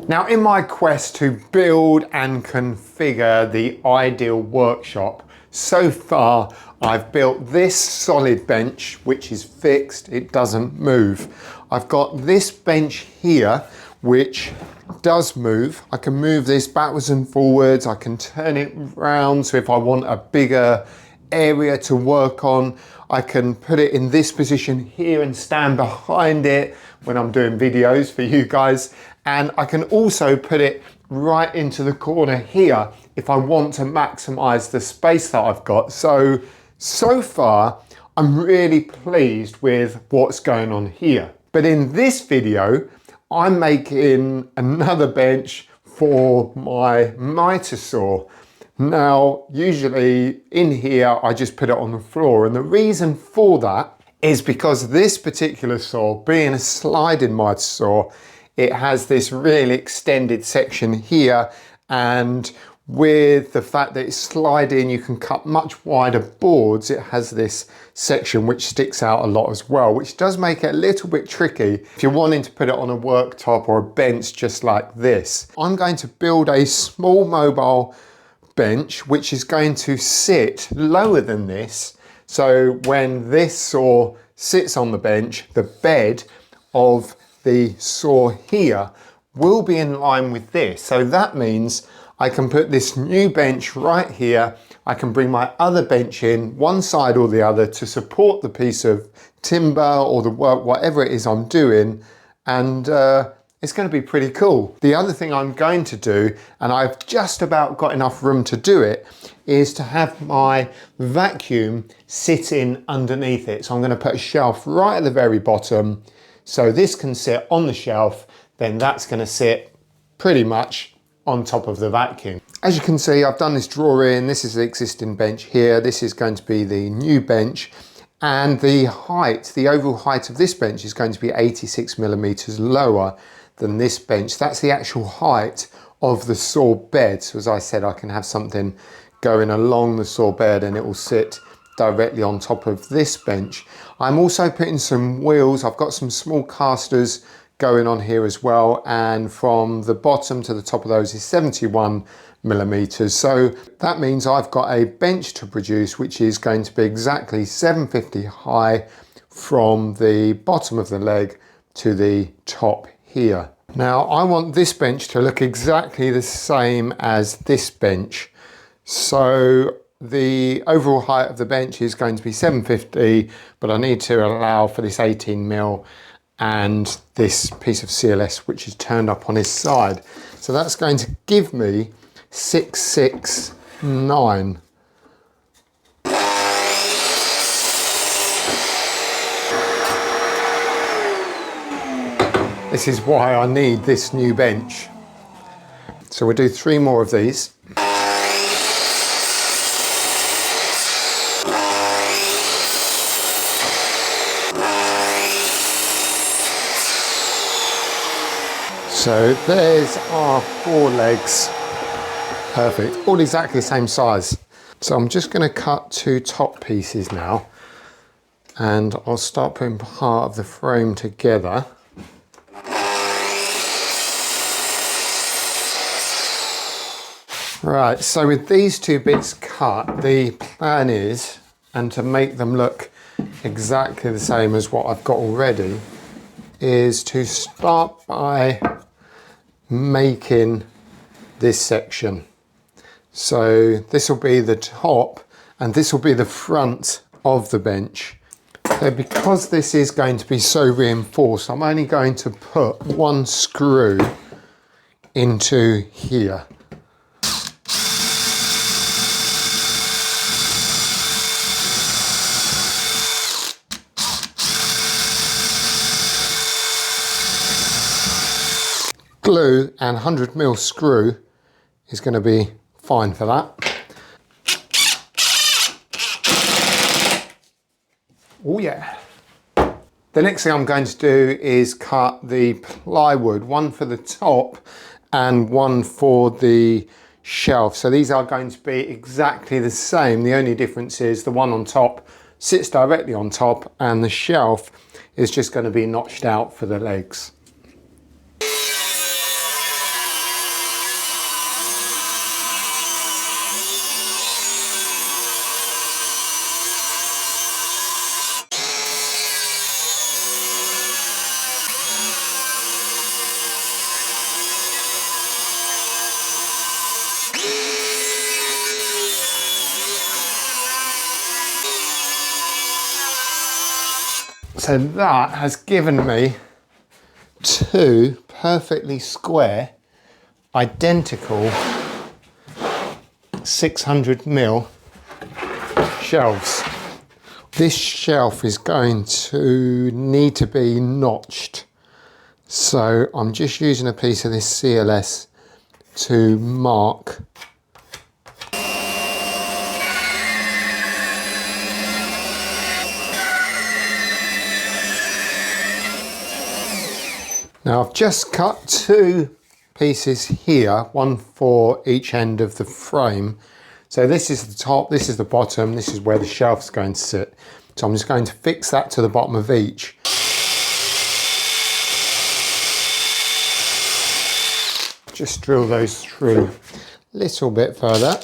Now, in my quest to build and configure the ideal workshop, so far I've built this solid bench, which is fixed, it doesn't move. I've got this bench here, which does move. I can move this backwards and forwards, I can turn it round, so if I want a bigger area to work on, I can put it in this position here and stand behind it when I'm doing videos for you guys. And I can also put it right into the corner here if I want to maximize the space that I've got. So far, I'm really pleased with what's going on here. But in this video, I'm making another bench for my Mitre saw. Now, usually in here, I just put it on the floor. And the reason for that is because this particular saw, being a sliding Mitre saw, it has this really extended section here, and with the fact that it's sliding, you can cut much wider boards. It has this section which sticks out a lot as well, which does make it a little bit tricky if you're wanting to put it on a worktop or a bench just like this. I'm going to build a small mobile bench which is going to sit lower than this. So when this saw sits on the bench, the bed of the saw here will be in line with this. So that means I can put this new bench right here. I can bring my other bench in one side or the other to support the piece of timber or the work, whatever it is I'm doing. And it's going to be pretty cool. The other thing I'm going to do, and I've just about got enough room to do it, is to have my vacuum sitting underneath it. So I'm going to put a shelf right at the very bottom. So this can sit on the shelf, then that's going to sit pretty much on top of the vacuum. As you can see, I've done this drawing. This is the existing bench here. This is going to be the new bench. And the height, the overall height of this bench is going to be 86 millimeters lower than this bench. That's the actual height of the saw bed. So as I said, I can have something going along the saw bed and it will sit directly on top of this bench. I'm also putting some wheels. I've got some small casters going on here as well, and from the bottom to the top of those is 71 millimeters. So that means I've got a bench to produce which is going to be exactly 750 high from the bottom of the leg to the top here. Now I want this bench to look exactly the same as this bench. So the overall height of the bench is going to be 750, but I need to allow for this 18 mil and this piece of CLS which is turned up on his side. So that's going to give me 669. This is why I need this new bench. So we'll do 3 more of these. So there's our 4 legs. Perfect, all exactly the same size. So I'm just going to cut 2 top pieces now, and I'll start putting part of the frame together. Right, so with these 2 bits cut, the plan is, and to make them look exactly the same as what I've got already, is to start by making this section. So this will be the top and this will be the front of the bench. So because this is going to be so reinforced, I'm only going to put 1 screw into here. Glue and 100 mil screw is going to be fine for that. Oh yeah. The next thing I'm going to do is cut the plywood, one for the top and one for the shelf. So these are going to be exactly the same. The only difference is the one on top sits directly on top and the shelf is just going to be notched out for the legs. So that has given me two perfectly square, identical 600mm shelves. This shelf is going to need to be notched. So I'm just using a piece of this CLS to mark. Now I've just cut two pieces here, one for each end of the frame. So this is the top, this is the bottom, this is where the shelf's going to sit. So I'm just going to fix that to the bottom of each. Just drill those through a little bit further.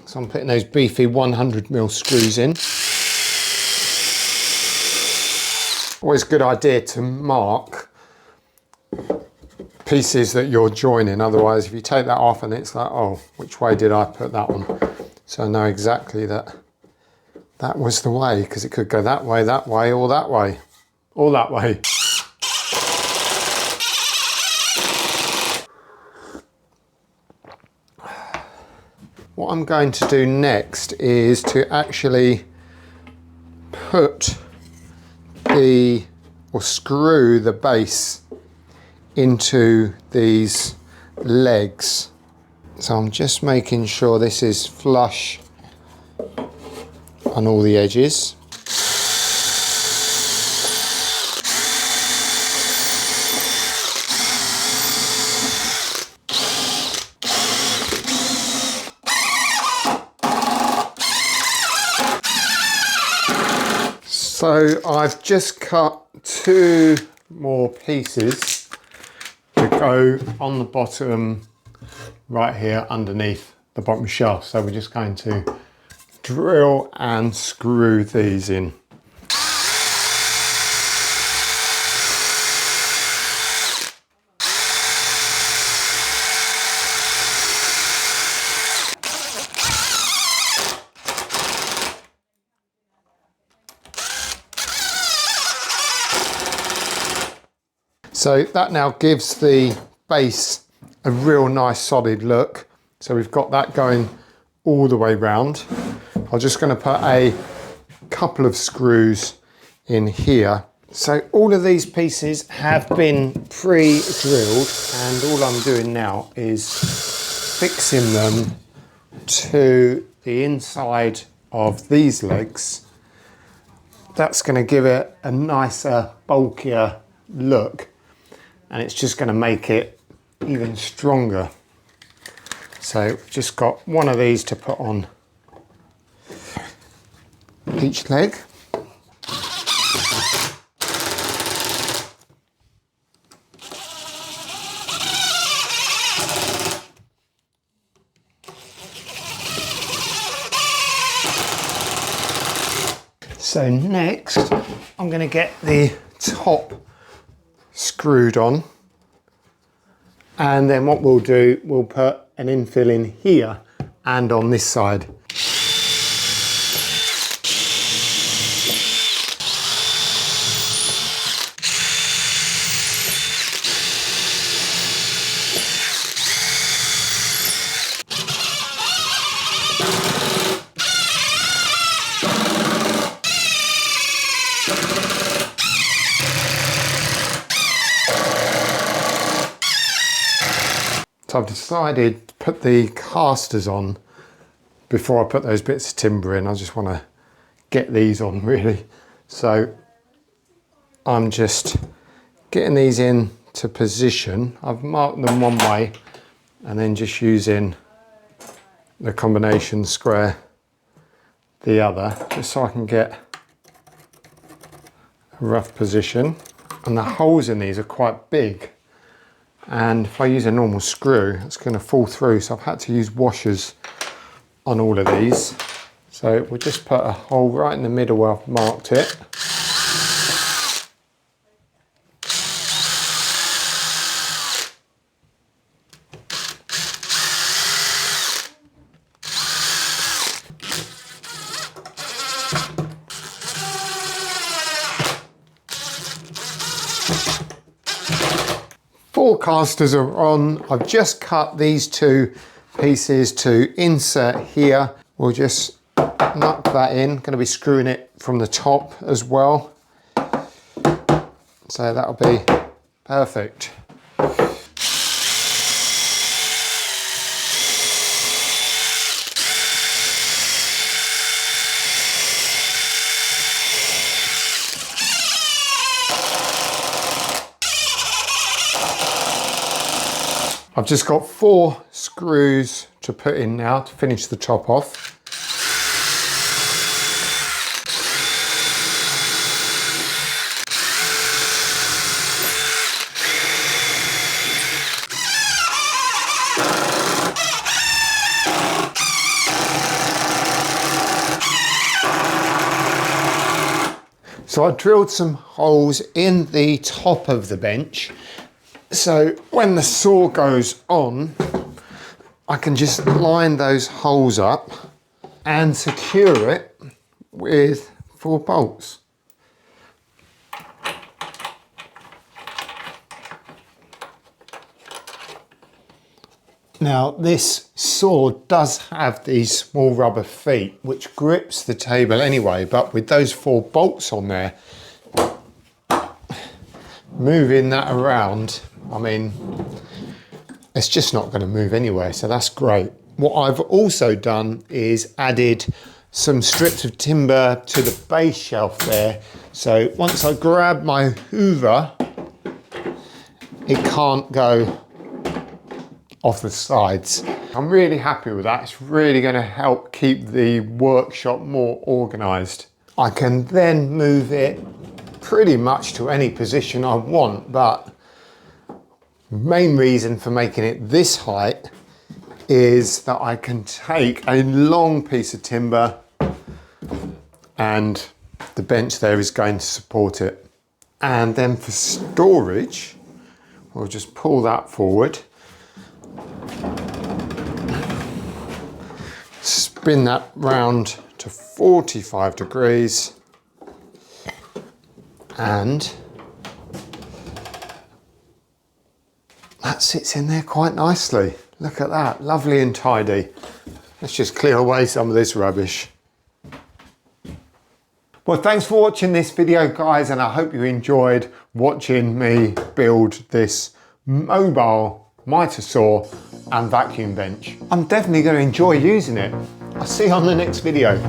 So I'm putting those beefy 100mm screws in. Always a good idea to mark pieces that you're joining, otherwise if you take that off and it's like, oh, which way did I put that on? So I know exactly that that was the way, because it could go that way, or that way, or that way. What I'm going to do next is to actually put or screw the base into these legs. So I'm just making sure this is flush on all the edges. So I've just cut two more pieces to go on the bottom right here underneath the bottom shelf. So we're just going to drill and screw these in. So that now gives the base a real nice solid look. So we've got that going all the way round. I'm just going to put a couple of screws in here. So all of these pieces have been pre-drilled, and all I'm doing now is fixing them to the inside of these legs. That's going to give it a nicer, bulkier look, and it's just going to make it even stronger. So we've just got one of these to put on each leg. So next, I'm going to get the top screwed on, and then what we'll do, we'll put an infill in here and on this side. So I've decided to put the casters on before I put those bits of timber in. I just want to get these on really. So I'm just getting these in to position. I've marked them one way and then just using the combination square the other, just so I can get a rough position. And the holes in these are quite big, and if I use a normal screw, it's going to fall through, so I've had to use washers on all of these. So we'll just put a hole right in the middle where I've marked it. 4 casters are on. I've just cut these 2 pieces to insert here. We'll just knock that in. Going to be screwing it from the top as well. So that'll be perfect. I've just got 4 screws to put in now to finish the top off. So I drilled some holes in the top of the bench. So when the saw goes on, I can just line those holes up and secure it with 4 bolts. Now this saw does have these small rubber feet which grips the table anyway, but with those 4 bolts on there, moving that around, I mean, it's just not going to move anyway, so that's great. What I've also done is added some strips of timber to the base shelf there, so once I grab my hoover, it can't go off the sides. I'm really happy with that. It's really going to help keep the workshop more organised. I can then move it pretty much to any position I want, but the main reason for making it this height is that I can take a long piece of timber and the bench there is going to support it. And then for storage, we'll just pull that forward, spin that round to 45 degrees, and that sits in there quite nicely. Look at that, lovely and tidy. Let's just clear away some of this rubbish. Well, thanks for watching this video, guys, and I hope you enjoyed watching me build this mobile mitre saw and vacuum bench. I'm definitely going to enjoy using it. I'll see you on the next video.